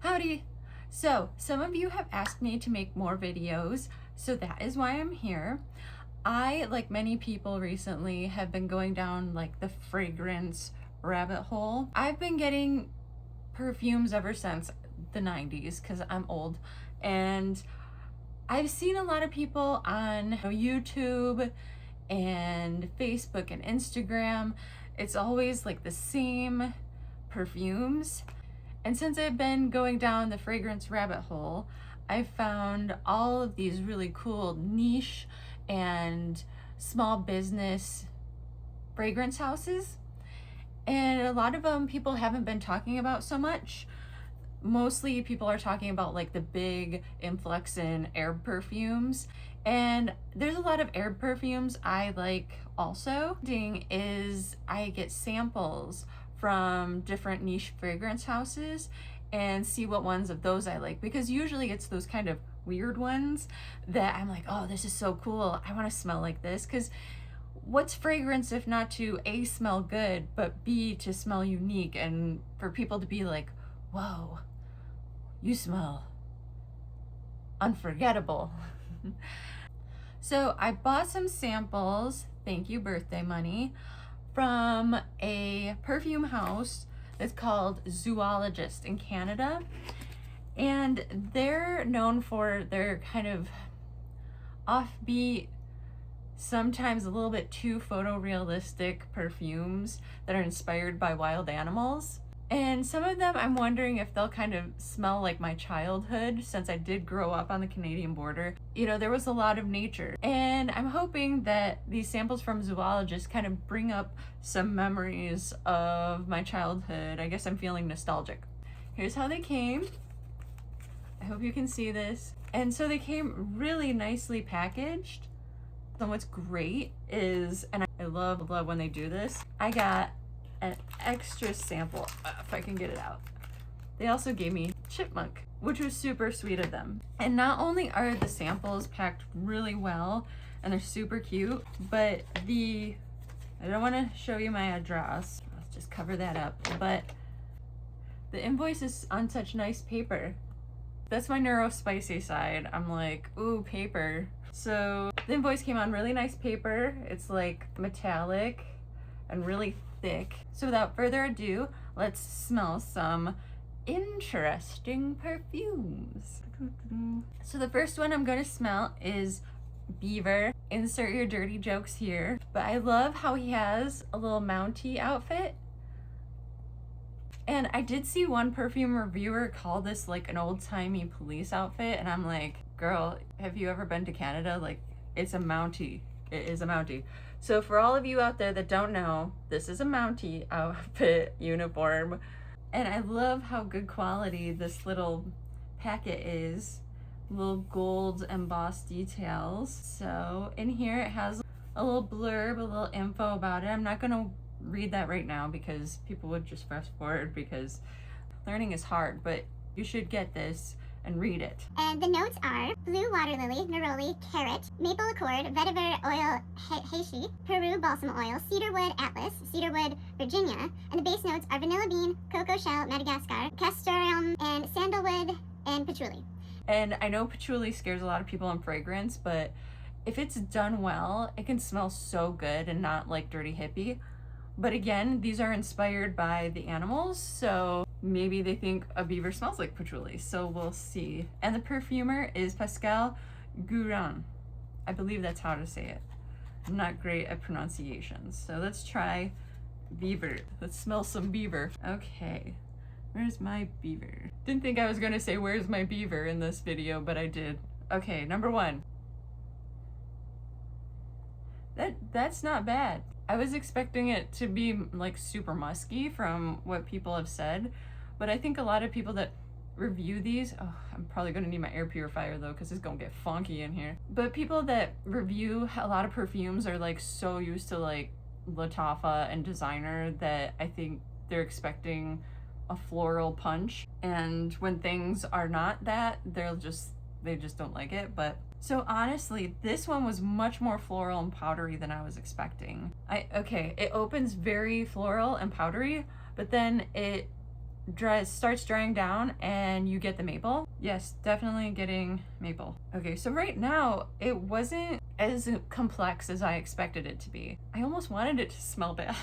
Howdy! So, some of you have asked me to make more videos, so that is why I'm here. I, like many people recently, have been going down like the fragrance rabbit hole. I've been getting perfumes ever since the 90s because I'm old, and I've seen a lot of people on YouTube and Facebook and Instagram. It's always like the same perfumes. And since I've been going down the fragrance rabbit hole, I've found all of these really cool niche and small business fragrance houses. And a lot of them people haven't been talking about so much. Mostly people are talking about like the big influx in herb perfumes. And there's a lot of herb perfumes I like also. The thing is I get samples from different niche fragrance houses and see what ones of those I like, because usually it's those kind of weird ones that I'm like, oh, this is so cool, I want to smell like this. Because what's fragrance if not to A, smell good, but B, to smell unique, and for people to be like, whoa, you smell unforgettable. So I bought some samples, thank you birthday money, from a perfume house that's called Zoologist in Canada. And they're known for their kind of offbeat, sometimes a little bit too photorealistic perfumes that are inspired by wild animals. And some of them I'm wondering if they'll kind of smell like my childhood, since I did grow up on the Canadian border. You know, there was a lot of nature. And I'm hoping that these samples from Zoologist kind of bring up some memories of my childhood. I guess I'm feeling nostalgic. Here's how they came. I hope you can see this. And so they came really nicely packaged. So what's great is, and I love when they do this, I got an extra sample, if I can get it out. They also gave me chipmunk, which was super sweet of them. And not only are the samples packed really well and they're super cute, but I don't want to show you my address, let's just cover that up, but the invoice is on such nice paper. That's my neurospicy side. I'm like, ooh, paper. So the invoice came on really nice paper. It's like metallic and really thick. So without further ado, let's smell some interesting perfumes. So the first one I'm going to smell is Beaver. Insert your dirty jokes here. But I love how he has a little Mountie outfit. And I did see one perfume reviewer call this like an old-timey police outfit, and I'm like, girl, have you ever been to Canada? Like, it's a Mountie. It is a Mountie. So for all of you out there that don't know, this is a Mountie outfit uniform. And I love how good quality this little packet is. Little gold embossed details. So in here it has a little blurb, a little info about it. I'm not gonna read that right now because people would just fast forward, because learning is hard, but you should get this and read it. And the notes are blue water lily, neroli, carrot, maple accord, vetiver oil, heishi, Peru balsam oil, cedarwood atlas, cedarwood Virginia, and the base notes are vanilla bean, cocoa shell, Madagascar, castoreum, and sandalwood, and patchouli. And I know patchouli scares a lot of people in fragrance, but if it's done well, it can smell so good and not like dirty hippie. But again, these are inspired by the animals, so maybe they think a beaver smells like patchouli, so we'll see. And the perfumer is Pascal Gurin. I believe that's how to say it. I'm not great at pronunciations, so let's try beaver. Let's smell some beaver. Okay, where's my beaver? Didn't think I was gonna say where's my beaver in this video, but I did. Okay, number one. That's not bad. I was expecting it to be like super musky from what people have said, but I think a lot of people that review these, oh, I'm probably gonna need my air purifier though, because it's gonna get funky in here. But people that review a lot of perfumes are like so used to like Lattafa and designer that I think they're expecting a floral punch, and when things are not that, they just don't like it. But so honestly, this one was much more floral and powdery than I was expecting. It opens very floral and powdery, but then it starts drying down and you get the maple. Yes, definitely getting maple. Okay, so right now it wasn't as complex as I expected it to be. I almost wanted it to smell bad.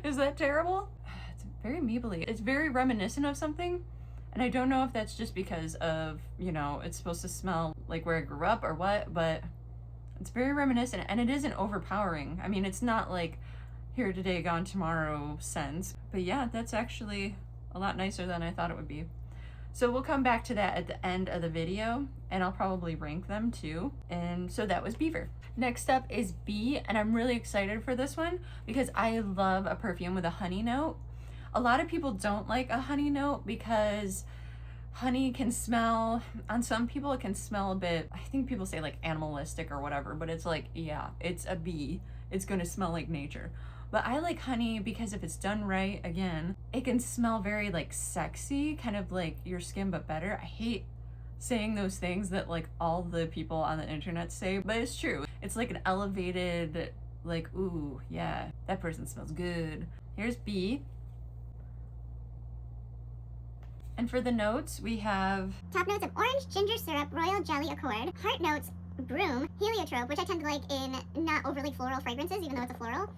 Is that terrible? It's very mapley. It's very reminiscent of something. And I don't know if that's just because of, you know, it's supposed to smell like where I grew up or what, but it's very reminiscent and it isn't overpowering. I mean, it's not like here today, gone tomorrow scents. But yeah, that's actually a lot nicer than I thought it would be. So we'll come back to that at the end of the video and I'll probably rank them too. And so that was Beaver. Next up is Bee, and I'm really excited for this one because I love a perfume with a honey note. A lot of people don't like a honey note because honey can smell, on some people it can smell a bit, I think people say like animalistic or whatever, but it's like, yeah, it's a bee. It's gonna smell like nature. But I like honey because if it's done right, again, it can smell very like sexy, kind of like your skin but better. I hate saying those things that like all the people on the internet say, but it's true. It's like an elevated, like, ooh, yeah, that person smells good. Here's Bee. And for the notes, we have Top notes of orange, ginger syrup, royal jelly accord. Heart notes, broom, heliotrope, which I tend to like in not overly floral fragrances, even though it's a floral.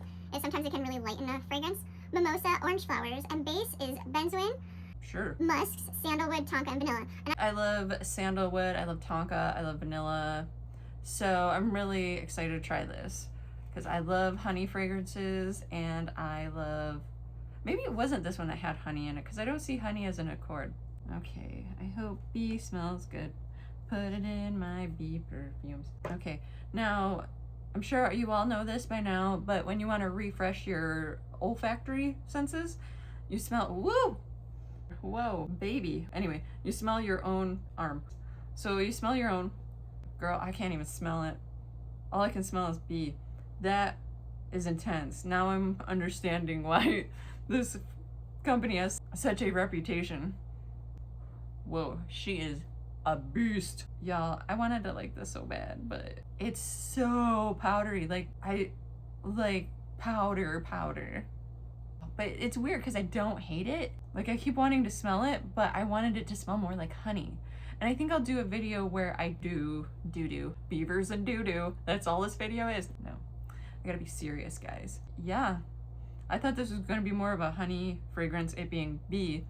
Sometimes it can really lighten a fragrance. Mimosa, orange flowers, and base is benzoin, sure, musks, sandalwood, tonka, and vanilla. And I love sandalwood, I love tonka, I love vanilla. So I'm really excited to try this because I love honey fragrances and I love, maybe it wasn't this one that had honey in it because I don't see honey as an accord. Okay, I hope Bee smells good. Put it in my Bee perfumes. Okay, now I'm sure you all know this by now, but when you want to refresh your olfactory senses, you smell, whoa, baby. Anyway, you smell your own arm. So you smell your own, girl, I can't even smell it. All I can smell is Bee. That is intense. Now I'm understanding why this company has such a reputation. Whoa, she is a beast. Y'all, I wanted to like this so bad, but it's so powdery. Like, I like powder. But it's weird because I don't hate it. Like, I keep wanting to smell it, but I wanted it to smell more like honey. And I think I'll do a video where I do doo-doo. Beavers and doo-doo. That's all this video is. No, I gotta be serious, guys. Yeah, I thought this was gonna be more of a honey fragrance, it being Bee.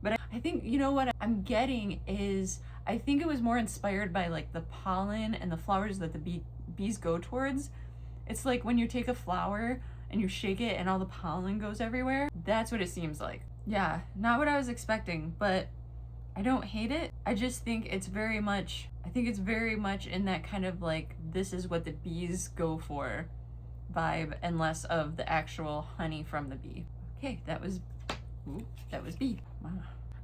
But I think, you know what I'm getting is, I think it was more inspired by like the pollen and the flowers that the bees go towards. It's like when you take a flower and you shake it and all the pollen goes everywhere. That's what it seems like. Yeah, not what I was expecting, but I don't hate it. I just think it's very much, in that kind of like, this is what the bees go for vibe and less of the actual honey from the bee. Okay, that was Bee. Wow.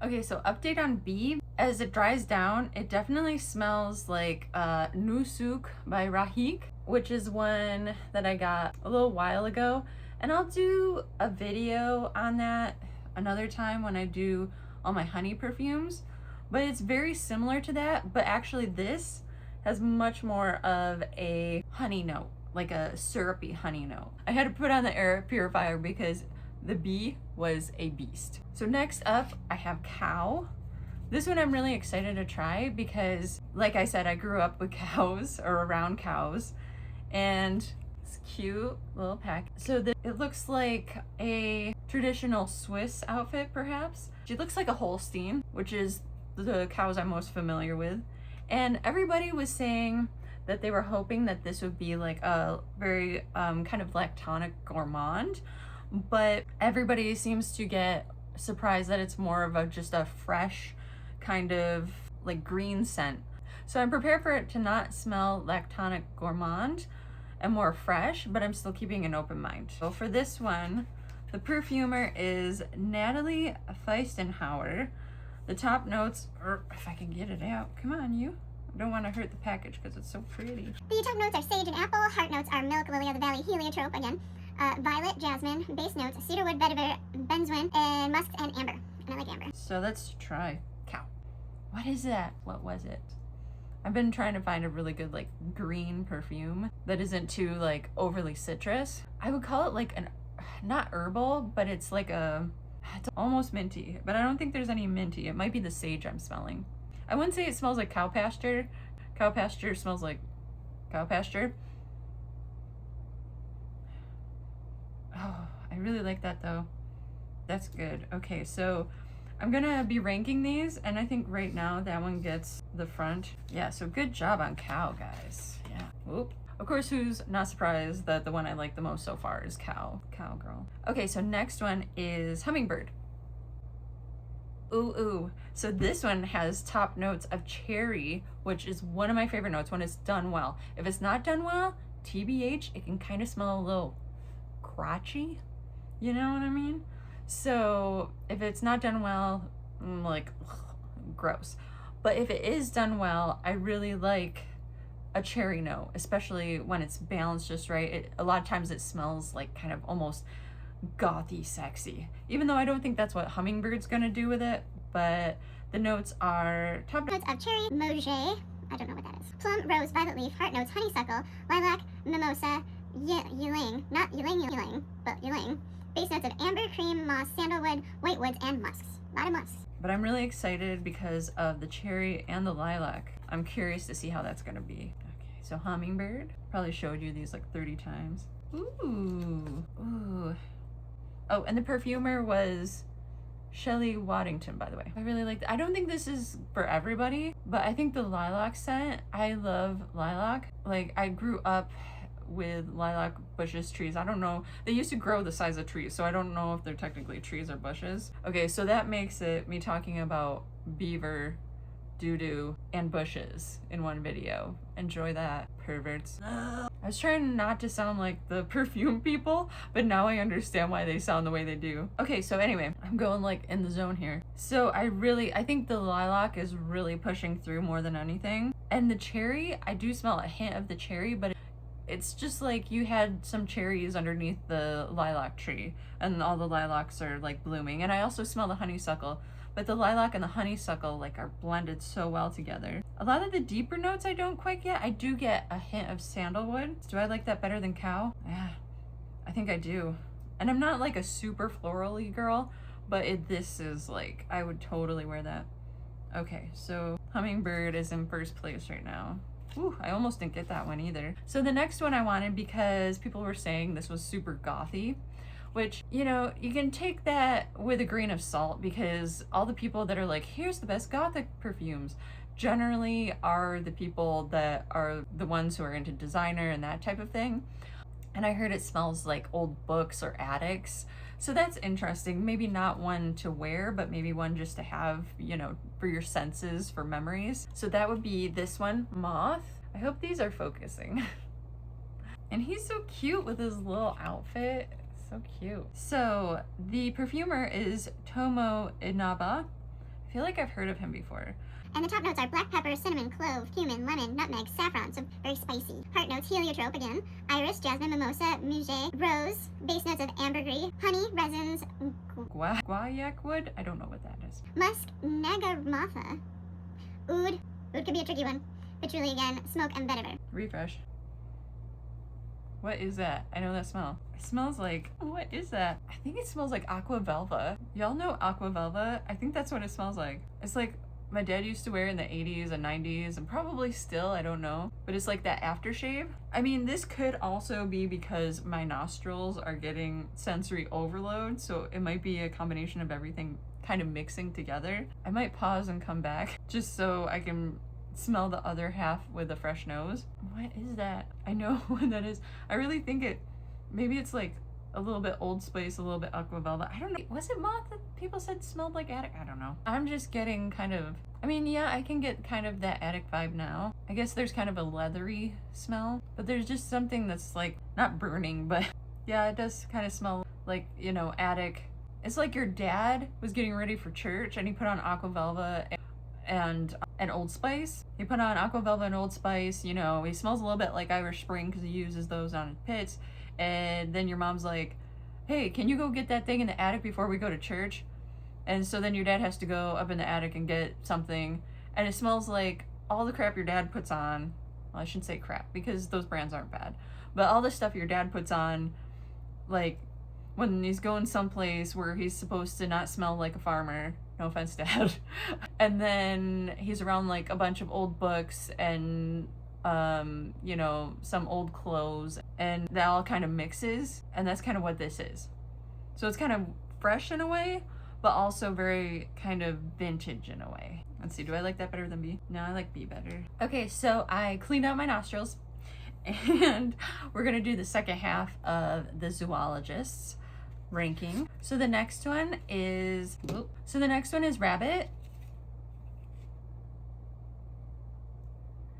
Okay, so update on Bee. As it dries down, it definitely smells like Nusuk by Rahik, which is one that I got a little while ago. And I'll do a video on that another time when I do all my honey perfumes. But it's very similar to that, but actually this has much more of a honey note, like a syrupy honey note. I had to put on the air purifier because the Bee was a beast. So next up, I have Cow. This one I'm really excited to try because, like I said, I grew up with cows or around cows, and it's cute little pack. So it looks like a traditional Swiss outfit, perhaps. She looks like a Holstein, which is the cows I'm most familiar with. And everybody was saying that they were hoping that this would be like a very kind of lactonic gourmand, but everybody seems to get surprised that it's more of just a fresh kind of like green scent. So I'm prepared for it to not smell lactonic gourmand and more fresh, but I'm still keeping an open mind. So for this one, the perfumer is Natalie Feistenhauer. The top notes, or if I can get it out, come on you. I don't want to hurt the package because it's so pretty. the top notes are sage and apple. Heart notes are milk, lily of the valley, heliotrope again. Violet, jasmine. Base notes, cedarwood, vetiver, benzoin, and musk and amber. And I like amber. So let's try Cow. What is that? What was it? I've been trying to find a really good like green perfume that isn't too like overly citrus. I would call it like an, not herbal, but it's like a, It's almost minty, but I don't think there's any minty. It might be the sage I'm smelling. I wouldn't say it smells like cow pasture. Cow pasture smells like cow pasture. Oh, I really like that though. That's good. Okay, so I'm gonna be ranking these, and I think right now that one gets the front. Yeah, so good job on cow, guys. Yeah. Whoop. Of course, who's not surprised that the one I like the most so far is cow. Cowgirl. Okay, so next one is hummingbird. Ooh. So this one has top notes of cherry, which is one of my favorite notes when it's done well. If it's not done well, TBH, it can kind of smell a little crotchy. You know what I mean? So if it's not done well, like, ugh, gross. But if it is done well, I really like a cherry note, especially when it's balanced just right. A lot of times it smells like kind of almost gothy sexy, even though I don't think that's what hummingbird's gonna do with it. But the notes are top notes of cherry, mauge, I don't know what that is, plum, rose, violet leaf, heart notes, honeysuckle, lilac, mimosa, ylang, not ylang, but ylang. Base notes of amber, cream, moss, sandalwood, whitewoods, and musks. A lot of musks. But I'm really excited because of the cherry and the lilac. I'm curious to see how that's gonna be. Okay, so hummingbird. Probably showed you these like 30 times. Ooh. Oh, and the perfumer was Shelley Waddington, by the way. I really like that. I don't think this is for everybody, but I think the lilac scent, I love lilac. Like, I grew up with lilac bushes, trees. I don't know. They used to grow the size of trees, so I don't know if they're technically trees or bushes. Okay, so that makes it me talking about beaver, doo-doo, and bushes in one video. Enjoy that, perverts. I was trying not to sound like the Perfume people, but now I understand why they sound the way they do. Okay, so anyway, I'm going like in the zone here. So I think the lilac is really pushing through more than anything. And the cherry, I do smell a hint of the cherry, but it's just like you had some cherries underneath the lilac tree and all the lilacs are like blooming. And I also smell the honeysuckle, but the lilac and the honeysuckle like are blended so well together. A lot of the deeper notes I don't quite get. I do get a hint of sandalwood. Do I like that better than cow? Yeah, I think I do. And I'm not like a super florally girl, but this is like, I would totally wear that. Okay, so hummingbird is in first place right now. Ooh, I almost didn't get that one either. So the next one I wanted because people were saying this was super gothy, which, you know, you can take that with a grain of salt because all the people that are like, here's the best gothic perfumes, generally are the people that are the ones who are into designer and that type of thing. And I heard it smells like old books or attics. So that's interesting. Maybe not one to wear, but maybe one just to have, you know, for your senses, for memories. So that would be this one, Moth. I hope these are focusing. And he's so cute with his little outfit. So cute. So the perfumer is Tomo Inaba. I feel like I've heard of him before. And the top notes are black pepper, cinnamon, clove, cumin, lemon, nutmeg, saffron, so very spicy. Heart notes, heliotrope again, iris, jasmine, mimosa, muguet, rose, base notes of ambergris, honey, resins, Guaiac wood? I don't know what that is. musk, nagamatha, oud could be a tricky one, patchouli again, smoke, and vetiver. Refresh. What is that? I know that smell. It smells like, what is that? I think it smells like aqua velva. Y'all know aqua velva? I think that's what it smells like. It's like my dad used to wear in the 80s and 90s and probably still, I don't know. But it's like that aftershave. I mean, this could also be because my nostrils are getting sensory overload. So it might be a combination of everything kind of mixing together. I might pause and come back just so I can smell the other half with a fresh nose. What is that? I know what that is. I really think maybe it's like a little bit Old Spice, a little bit Aqua Velva. I don't know. Was it Moth that people said smelled like attic? I don't know. I'm just getting kind of, I mean, yeah, I can get kind of that attic vibe now. I guess there's kind of a leathery smell, but there's just something that's like, not burning, but yeah, it does kind of smell like, you know, attic. It's like your dad was getting ready for church and he put on Aqua Velva and Old Spice. He put on Aqua Velva and Old Spice, you know, he smells a little bit like Irish Spring because he uses those on his pits. And then your mom's like, hey, can you go get that thing in the attic before we go to church? And so then your dad has to go up in the attic and get something. And it smells like all the crap your dad puts on. Well, I shouldn't say crap because those brands aren't bad. But all the stuff your dad puts on, like when he's going someplace where he's supposed to not smell like a farmer. No offense, Dad. And then he's around like a bunch of old books and you know, some old clothes, and that all kind of mixes, and that's kind of what this is. So it's kind of fresh in a way, but also very kind of vintage in a way. Let's see, do I like that better than B? No, I like B better. Okay, so I cleaned out my nostrils, and we're gonna do the second half of the Zoologist's ranking. So the next one is Rabbit.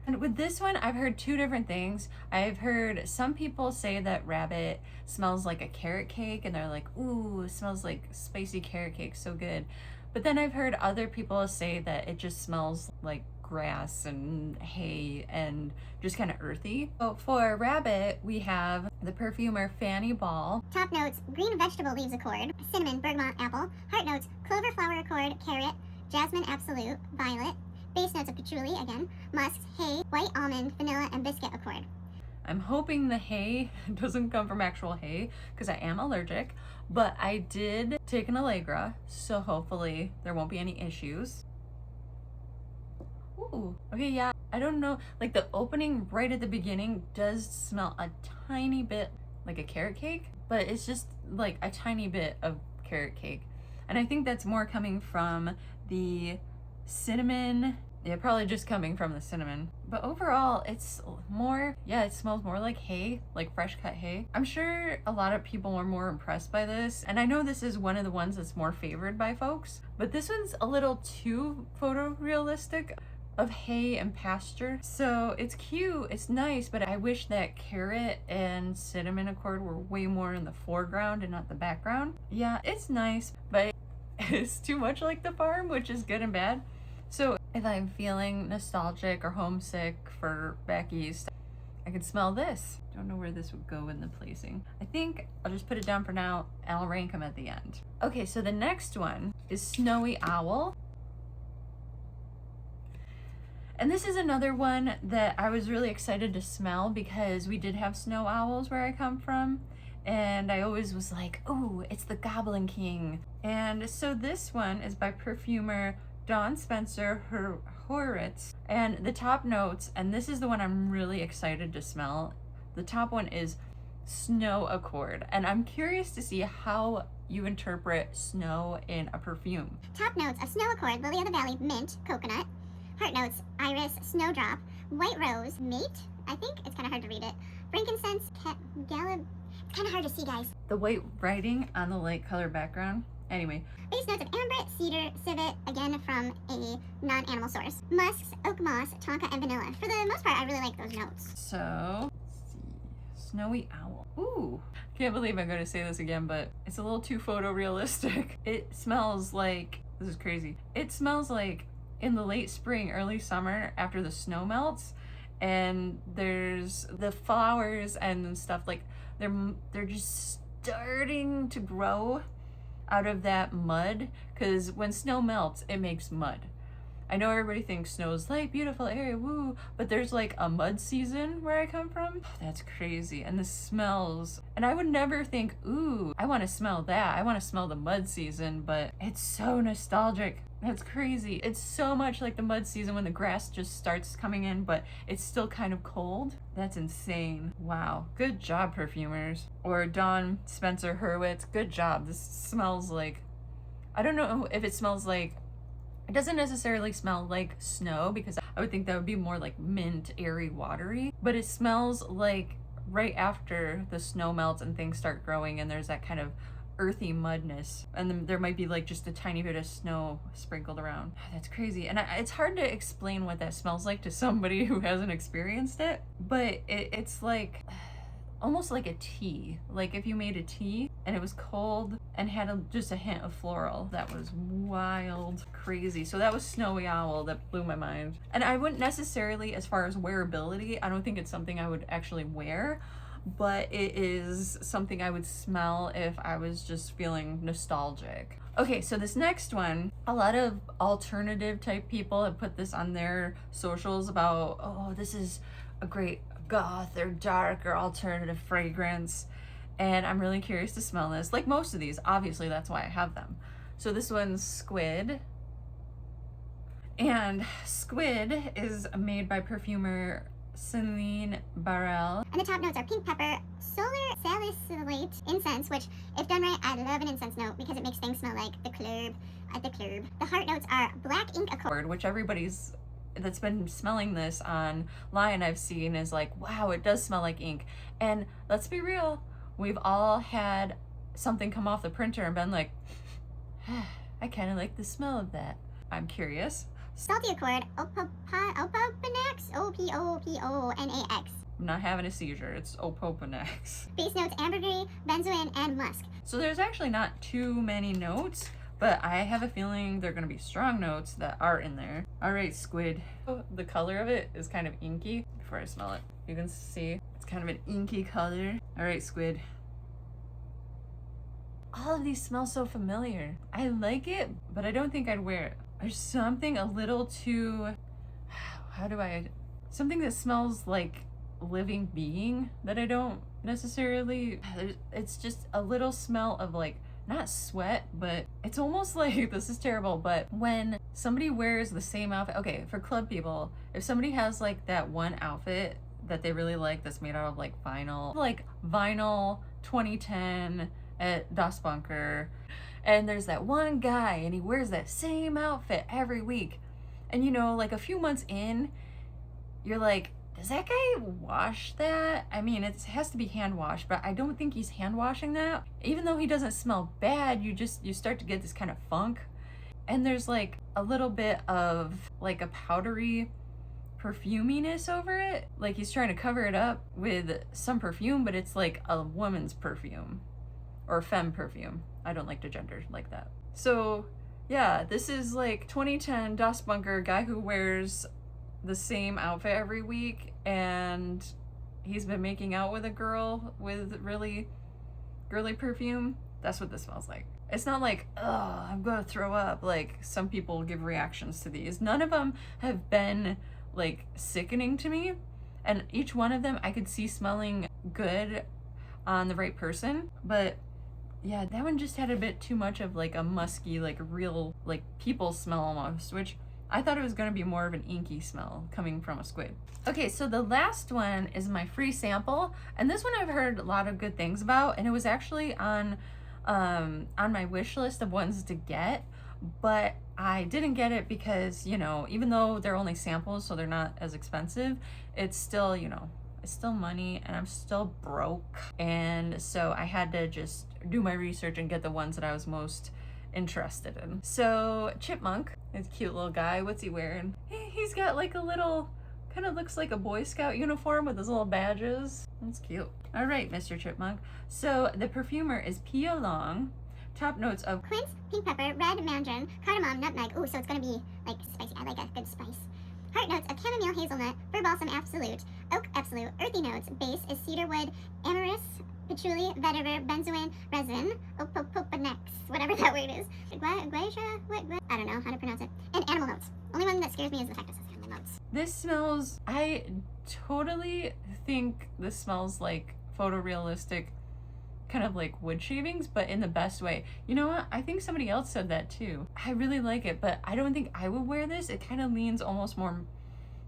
And with this one, I've heard two different things. I've heard some people say that Rabbit smells like a carrot cake, and they're like, ooh, it smells like spicy carrot cake, so good. But then I've heard other people say that it just smells like grass and hay and just kind of earthy. So for Rabbit, we have the perfumer Fanny Ball. Top notes: green vegetable leaves accord, cinnamon, bergamot, apple. Heart notes: clover flower accord, carrot, jasmine absolute, violet. Base notes of patchouli, again, musks, hay, white almond, vanilla, and biscuit accord. I'm hoping the hay doesn't come from actual hay because I am allergic, but I did take an Allegra, so hopefully there won't be any issues. Ooh, okay, yeah, I don't know, like the opening right at the beginning does smell a tiny bit like a carrot cake, but it's just like a tiny bit of carrot cake. And I think that's more coming from the cinnamon. Yeah, probably just coming from the cinnamon. But overall, it's more, yeah, it smells more like hay, like fresh cut hay. I'm sure a lot of people are more impressed by this. And I know this is one of the ones that's more favored by folks, but this one's a little too photorealistic of hay and pasture. So it's cute, it's nice, but I wish that carrot and cinnamon accord were way more in the foreground and not the background. Yeah, it's nice, but it's too much like the farm, which is good and bad. So if I'm feeling nostalgic or homesick for back east, I can smell this. Don't know where this would go in the placing. I think I'll just put it down for now and I'll rank them at the end. Okay, so the next one is Snowy Owl. And this is another one that I was really excited to smell because we did have snow owls where I come from. And I always was like, oh, it's the Goblin King. And so this one is by perfumer Dawn Spencer Horwitz. And the top notes, and this is the one I'm really excited to smell. The top one is Snow Accord. And I'm curious to see how you interpret snow in a perfume. Top notes of Snow Accord, Lily of the Valley, mint, coconut. Heart notes: iris, snowdrop, white rose, mate. I think it's kind of hard to read it. Frankincense, gallop. It's kind of hard to see, guys. The white writing on the light color background. Anyway. Base notes of amber, cedar, civet, again from a non-animal source. Musks, oak moss, tonka, and vanilla. For the most part, I really like those notes. So, let's see. Snowy Owl. Ooh. Can't believe I'm going to say this again, but it's a little too photorealistic. It smells like, this is crazy. It smells like in the late spring, early summer, after the snow melts, and there's the flowers and stuff, like they're just starting to grow out of that mud, because when snow melts, it makes mud. I know everybody thinks snow's like beautiful area, woo, but there's like a mud season where I come from. That's crazy. And the smells, and I would never think, ooh, I want to smell that. I want to smell the mud season, but it's so nostalgic. That's crazy. It's so much like the mud season when the grass just starts coming in, but it's still kind of cold. That's insane. Wow. Good job, perfumers. Or Dawn Spencer Hurwitz. Good job. This smells like, I don't know if it smells like, it doesn't necessarily smell like snow, because I would think that would be more like mint, airy, watery, but it smells like right after the snow melts and things start growing and there's that kind of earthy mudness, and then there might be like just a tiny bit of snow sprinkled around. That's crazy. And it's hard to explain what that smells like to somebody who hasn't experienced it, but it's like almost like a tea. Like if you made a tea and it was cold and had just a hint of floral. That was wild, crazy. So that was Snowy Owl that blew my mind. And I wouldn't necessarily, as far as wearability, I don't think it's something I would actually wear, but it is something I would smell if I was just feeling nostalgic. Okay, so this next one, a lot of alternative type people have put this on their socials about, oh, this is a great goth or dark or alternative fragrance. and I'm really curious to smell this. Like most of these, obviously that's why I have them. So this one's Squid. And Squid is made by perfumer Celine Barrel. And the top notes are pink pepper, solar salicylate incense, which, if done right, I love an incense note because it makes things smell like the club at the club. The heart notes are black ink accord, Which everybody's that's been smelling this online I've seen is like, wow, it does smell like ink. And let's be real, we've all had something come off the printer and been like, I kind of like the smell of that. I'm curious. salty accord, opopanax, Opoponax. I'm not having a seizure, it's Opopanax. Base notes ambergris, benzoin, and musk. So there's actually not too many notes, but I have a feeling they're gonna be strong notes that are in there. All right, Squid. The color of it is kind of inky. Before I smell it, you can see it's kind of an inky color. All right, Squid. All of these smell so familiar. I like it, but I don't think I'd wear it. There's something a little too, something that smells like living being that I don't necessarily, it's just a little smell of like, not sweat, but it's almost like, this is terrible, but when somebody wears the same outfit, okay, for club people, if somebody has like that one outfit that they really like that's made out of like vinyl 2010 at Das Bunker, and there's that one guy and he wears that same outfit every week, and you know, like a few months in, you're like, does that guy wash that? I mean, it has to be hand washed, but I don't think he's hand washing that. Even though he doesn't smell bad, you start to get this kind of funk. And there's like a little bit of like a powdery perfuminess over it. Like he's trying to cover it up with some perfume, but it's like a woman's perfume or femme perfume. I don't like to gender like that. So yeah, this is like 2010 Das Bunker, guy who wears the same outfit every week, and he's been making out with a girl with really girly perfume. That's what this smells like. It's not like, oh, I'm gonna throw up, like some people give reactions to these. None of them have been like sickening to me, and each one of them I could see smelling good on the right person. But yeah, that one just had a bit too much of like a musky, like real, like people smell almost, which I thought it was going to be more of an inky smell coming from a squid. Okay, so the last one is my free sample, and this one I've heard a lot of good things about, and it was actually on my wish list of ones to get, but I didn't get it because, you know, even though they're only samples, so they're not as expensive, it's still, you know, it's still money, and I'm still broke, and so I had to just do my research and get the ones that I was most interested in. So Chipmunk, this cute little guy, what's he wearing? He's got like a little, kind of looks like a Boy Scout uniform with his little badges. That's cute. All right, Mr. Chipmunk. So the perfumer is Pia Long. Top notes of Quince, pink pepper, red mandarin, cardamom, nutmeg. Ooh, so it's gonna be like spicy. I like a good spice. Heart notes of chamomile, hazelnut, fir balsam absolute, oak absolute. Earthy notes, base is cedarwood, amyris, patchouli, vetiver, benzoin, resin, opopopanax, whatever that word is. Guaja? What? I don't know how to pronounce it. And animal notes. Only one that scares me is the fact that it says animal notes. this smells, I totally think this smells like photorealistic, kind of like wood shavings, but in the best way. You know what? I think somebody else said that too. I really like it, but I don't think I would wear this. It kind of leans almost more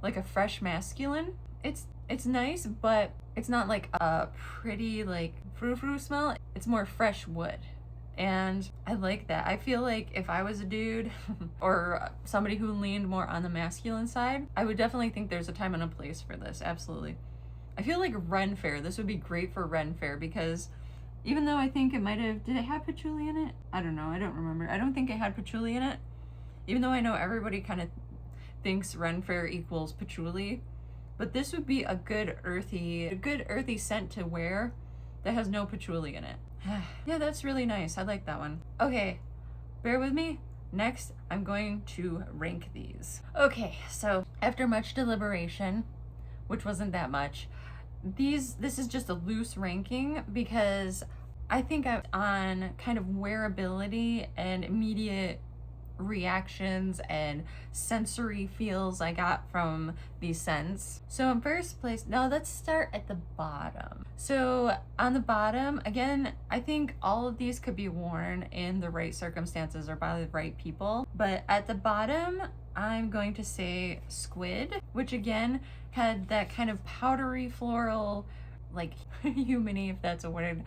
like a fresh masculine. It's nice, but it's not like a pretty like frou-frou smell. It's more fresh wood. And I like that. I feel like if I was a dude or somebody who leaned more on the masculine side, I would definitely think there's a time and a place for this. Absolutely. I feel like Ren Fair, this would be great for Ren Fair, because even though I think it might have, did it have patchouli in it? I don't know. I don't remember. I don't think it had patchouli in it. Even though I know everybody kind of thinks Ren Fair equals patchouli, but this would be a good earthy scent to wear that has no patchouli in it. Yeah, that's really nice. I like that one. Okay, bear with me. Next, I'm going to rank these. Okay, so after much deliberation, which wasn't that much, this is just a loose ranking because I think I'm on kind of wearability and immediate reactions and sensory feels I got from these scents. So in first place, now let's start at the bottom. So on the bottom, again, I think all of these could be worn in the right circumstances or by the right people. But at the bottom, I'm going to say Squid, which again had that kind of powdery floral, like humany, if that's a word,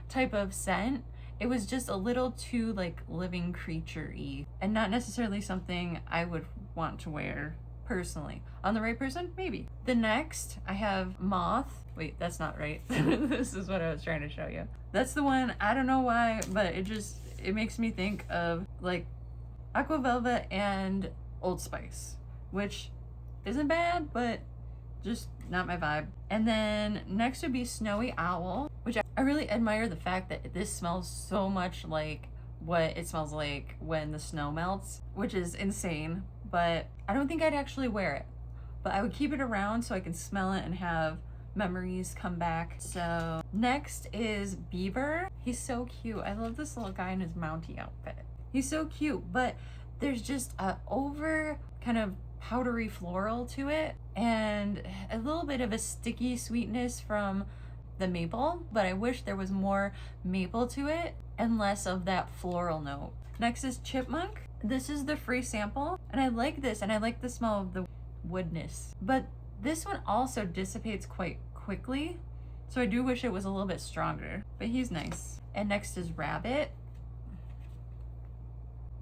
type of scent. It was just a little too like living creature-y and not necessarily something I would want to wear personally. On the right person, maybe. The next, I have Moth. Wait, that's not right. This is what I was trying to show you. That's the one, I don't know why, but it makes me think of like Aqua Velva and Old Spice, which isn't bad, but just not my vibe. And then next would be Snowy Owl, which I really admire the fact that this smells so much like what it smells like when the snow melts, which is insane, but I don't think I'd actually wear it. But I would keep it around so I can smell it and have memories come back. So next is Beaver. He's so cute. I love this little guy in his Mountie outfit. He's so cute, but there's just a over kind of powdery floral to it and a little bit of a sticky sweetness from the maple, but I wish there was more maple to it and less of that floral note. Next is Chipmunk. This is the free sample, and I like this, and I like the smell of the woodness, but this one also dissipates quite quickly, so I do wish it was a little bit stronger, but he's nice. And next is Rabbit.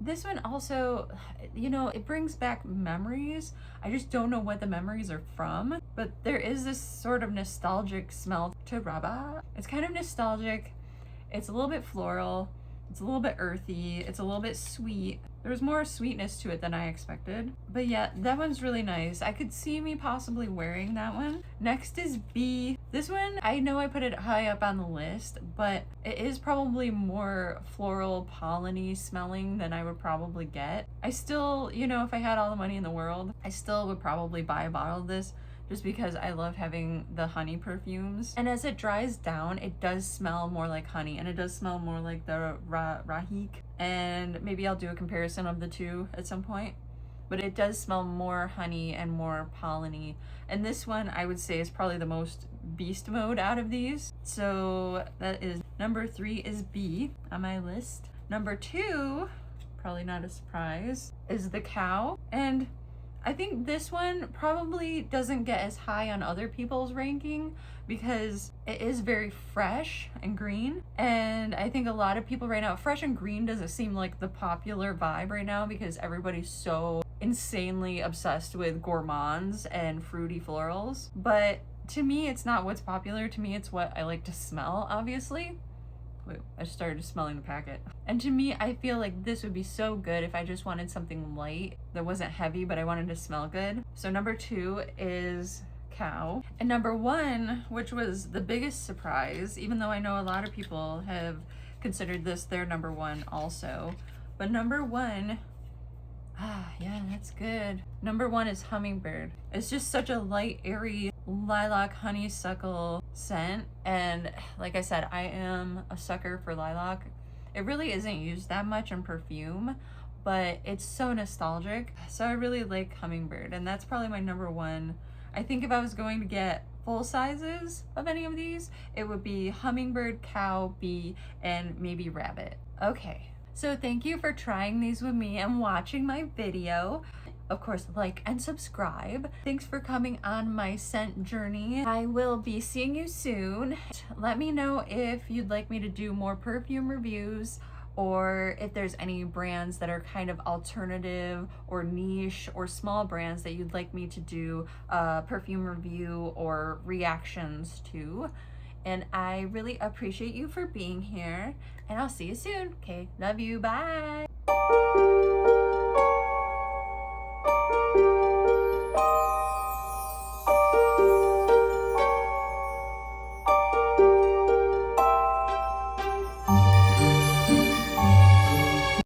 This one also, it brings back memories. I just don't know what the memories are from, but there is this sort of nostalgic smell to Rabbit. It's kind of nostalgic. It's a little bit floral. It's a little bit earthy. It's a little bit sweet. There's more sweetness to it than I expected. But yeah, that one's really nice. I could see me possibly wearing that one. Next is Bee. This one, I know I put it high up on the list, but it is probably more floral pollen-y smelling than I would probably get. I still, if I had all the money in the world, I still would probably buy a bottle of this just because I love having the honey perfumes. And as it dries down, it does smell more like honey, and it does smell more like the Rahik. And maybe I'll do a comparison of the two at some point. But it does smell more honey and more pollen-y. And this one, I would say, is probably the most beast mode out of these. So that is number 3 is Bee on my list. Number 2, probably not a surprise, is the Cow. And I think this one probably doesn't get as high on other people's ranking because it is very fresh and green. And I think a lot of people right now, fresh and green doesn't seem like the popular vibe right now because everybody's so insanely obsessed with gourmands and fruity florals. But to me, it's not what's popular. To me, it's what I like to smell, obviously. Wait, I started smelling the packet. And to me, I feel like this would be so good if I just wanted something light that wasn't heavy, but I wanted to smell good. So number 2 is Cow. And number 1, which was the biggest surprise, even though I know a lot of people have considered this their number 1 also. But number 1, yeah, that's good. Number 1 is Hummingbird. It's just such a light, airy lilac honeysuckle scent, and like I said, I am a sucker for lilac. It really isn't used that much in perfume, but it's so nostalgic, so I really like Hummingbird, and that's probably my number 1. I think if I was going to get full sizes of any of these, it would be Hummingbird, Cow, Bee, and maybe Rabbit. Okay, so thank you for trying these with me and watching my video. Of course, like and subscribe. Thanks for coming on my scent journey. I will be seeing you soon. Let me know if you'd like me to do more perfume reviews, or if there's any brands that are kind of alternative or niche or small brands that you'd like me to do a perfume review or reactions to. And I really appreciate you for being here, and I'll see you soon. Okay, love you, bye.